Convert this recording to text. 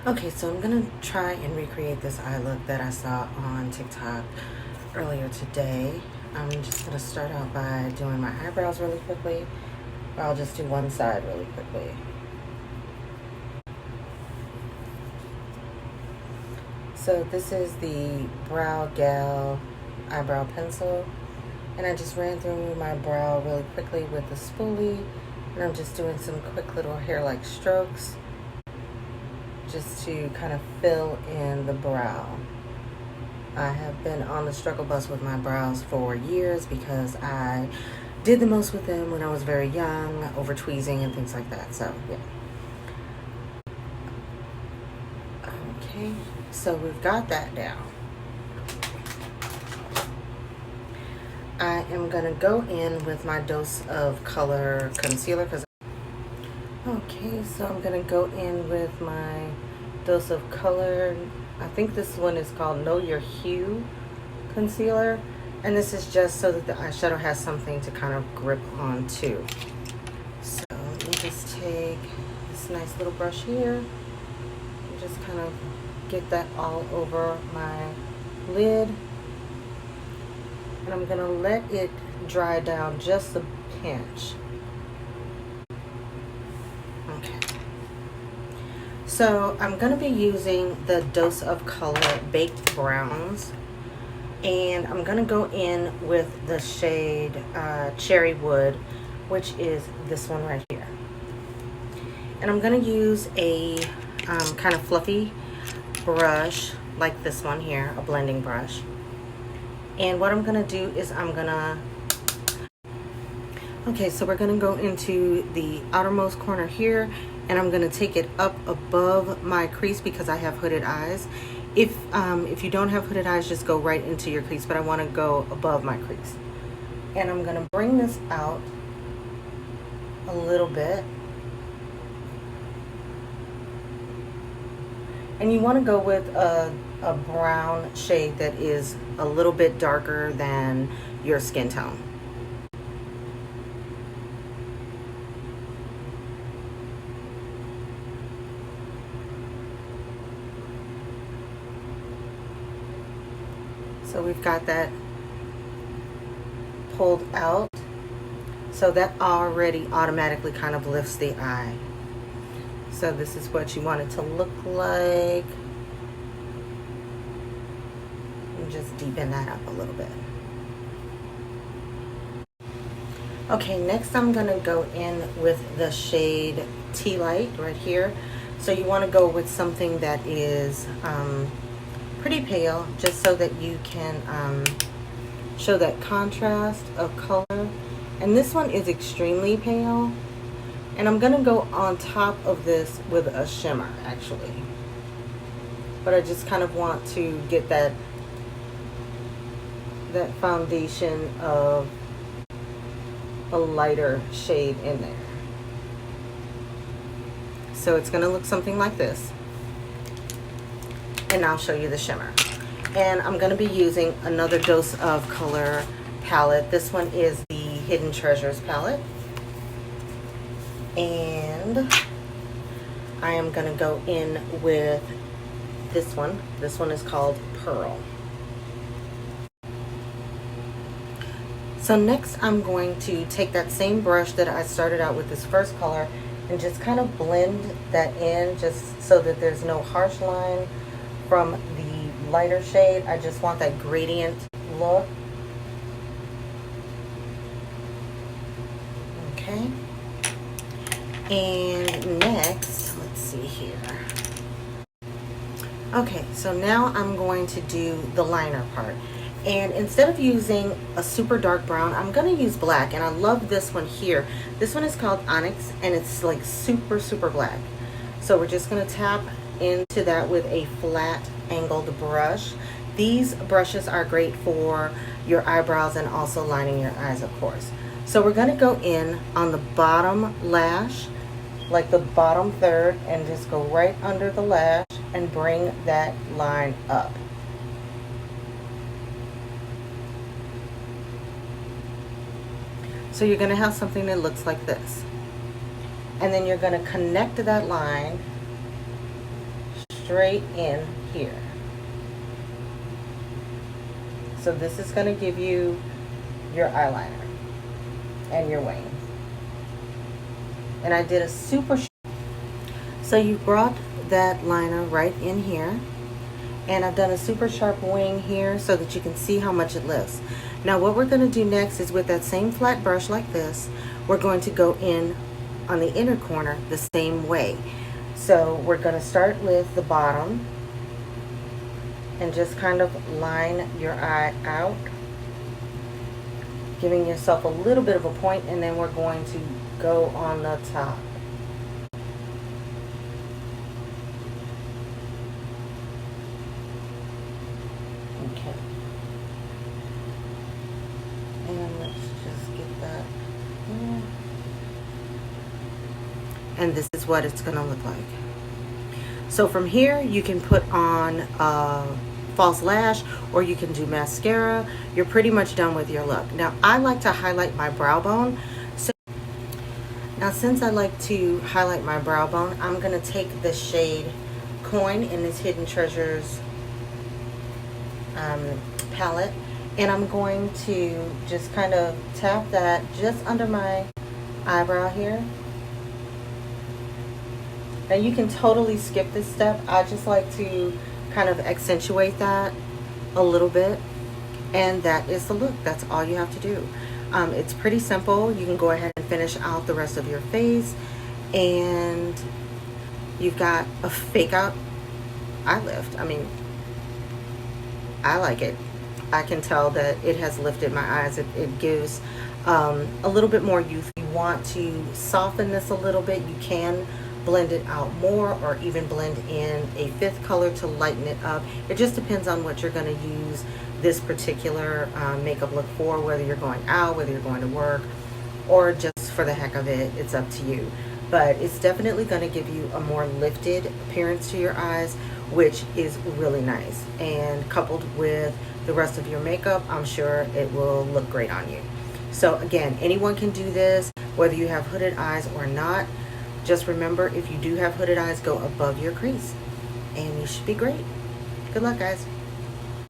Okay, so I'm gonna try and recreate this eye look that I saw on TikTok earlier today. I'm just gonna start out by doing my eyebrows really quickly. I'll just do one side really quickly. So this is the Browgal eyebrow pencil, and I just ran through my brow really quickly with the spoolie, and I'm just doing some quick little hair-like strokes just to kind of fill in the brow. I have been on the struggle bus with my brows for years because I did the most with them when I was very young, over tweezing and things like that. So yeah. Okay, so we've got that down. I am gonna go in with my dose of color concealer because okay, so I'm gonna go in with my dose of color. I think this one is called Know Your Hue concealer, and this is just so that the eyeshadow has something to kind of grip onto. So let me just take this nice little brush here and just kind of get that all over my lid, and I'm gonna let it dry down just a pinch. So I'm going to be using the Dose of Color Baked Browns, and I'm going to go in with the shade Cherry Wood, which is this one right here. And I'm going to use a kind of fluffy brush like this one here, a blending brush. And what I'm going to do is okay, so we're going to go into the outermost corner here, and I'm going to take it up above my crease because I have hooded eyes. If you don't have hooded eyes, just go right into your crease, but I want to go above my crease. And I'm going to bring this out a little bit. And you want to go with a brown shade that is a little bit darker than your skin tone. So we've got that pulled out. So that already automatically kind of lifts the eye. So this is what you want it to look like. And just deepen that up a little bit. Okay, next I'm gonna go in with the shade Tea Light right here. So you wanna go with something that is pretty pale, just so that you can show that contrast of color. And this one is extremely pale, and I'm gonna go on top of this with a shimmer actually, but I just kind of want to get that foundation of a lighter shade in there. So it's gonna look something like this, and I'll show you the shimmer. And I'm going to be using another Dose of Color palette. This one is the Hidden Treasures palette, and I am going to go in with this one. This one is called Pearl. So next I'm going to take that same brush that I started out with this first color and just kind of blend that in, just so that there's no harsh line from the lighter shade. I just want that gradient look. Okay. And next, let's see here. Okay, so now I'm going to do the liner part. And instead of using a super dark brown, I'm going to use black. And I love this one here. This one is called Onyx, and it's like super, super black. So we're just going to tap into that with a flat angled brush. These brushes are great for your eyebrows and also lining your eyes, of course. So we're going to go in on the bottom lash, like the bottom third, and just go right under the lash and bring that line up. So you're going to have something that looks like this. And then you're going to connect that line straight in here. So this is going to give you your eyeliner and your wing. And I did a super. So you brought that liner right in here. And I've done a super sharp wing here so that you can see how much it lifts. Now what we're going to do next is with that same flat brush like this, we're going to go in on the inner corner the same way. So we're going to start with the bottom and just kind of line your eye out, giving yourself a little bit of a point, and then we're going to go on the top. Okay. And let's just get that here. And this is what it's going to look like. So from here you can put on false lash, or you can do mascara. You're pretty much done with your look. Now I like to highlight my brow bone. So now since I like to highlight my brow bone, I'm going to take the shade Coin in this Hidden Treasures palette, and I'm going to just kind of tap that just under my eyebrow here. Now you can totally skip this step. I just like to kind of accentuate that a little bit, and that is the look. That's all you have to do. It's pretty simple. You can go ahead and finish out the rest of your face, and you've got a fake out eye lift. I mean, I like it. I can tell that it has lifted my eyes. It gives a little bit more youth. If you want to soften this a little bit, you can blend it out more, or even blend in a fifth color to lighten it up. It just depends on what you're going to use this particular makeup look for, whether you're going out, whether you're going to work, or just for the heck of it. It's up to you. But it's definitely going to give you a more lifted appearance to your eyes, which is really nice. And coupled with the rest of your makeup, I'm sure it will look great on you. So again, anyone can do this, whether you have hooded eyes or not. Just remember, if you do have hooded eyes, go above your crease and you should be great. Good luck, guys.